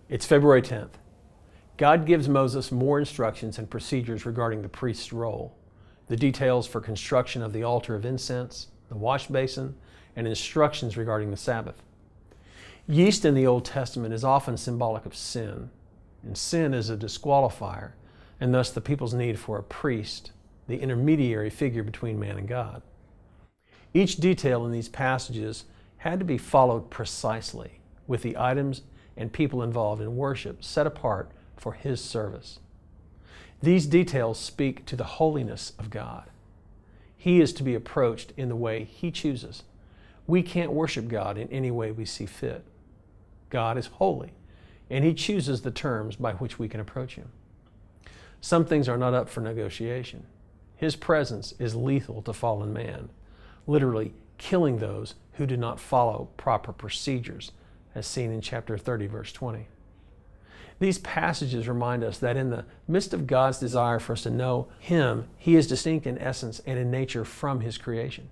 It's February 10th. God gives Moses more instructions and procedures regarding the priest's role, the details for construction of the altar of incense, the wash basin, and instructions regarding the Sabbath. Yeast in the Old Testament is often symbolic of sin, and sin is a disqualifier, and thus the people's need for a priest, the intermediary figure between man and God. Each detail in these passages had to be followed precisely, with the items and people involved in worship set apart for His service. These details speak to the holiness of God. He is to be approached in the way He chooses. We can't worship God in any way we see fit. God is holy, and He chooses the terms by which we can approach Him. Some things are not up for negotiation. His presence is lethal to fallen man, literally killing those who do not follow proper procedures, as seen in chapter 30, verse 20. These passages remind us that in the midst of God's desire for us to know Him, He is distinct in essence and in nature from His creation.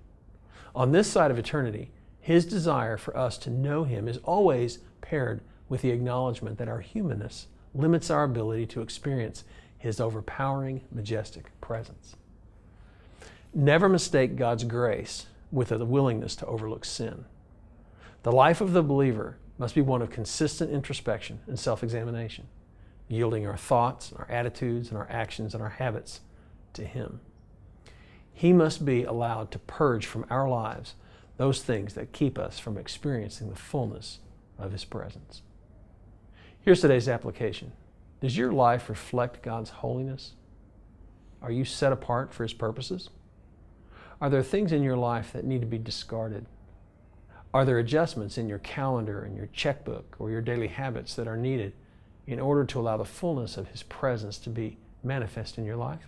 On this side of eternity, His desire for us to know Him is always paired with the acknowledgement that our humanness limits our ability to experience His overpowering, majestic presence. Never mistake God's grace with a willingness to overlook sin. The life of the believer must be one of consistent introspection and self-examination, yielding our thoughts, our attitudes, and our actions and our habits to Him. He must be allowed to purge from our lives those things that keep us from experiencing the fullness of His presence. Here's today's application. Does your life reflect God's holiness? Are you set apart for His purposes? Are there things in your life that need to be discarded? Are there adjustments in your calendar and your checkbook or your daily habits that are needed in order to allow the fullness of His presence to be manifest in your life?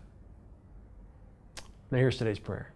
Now here's today's prayer.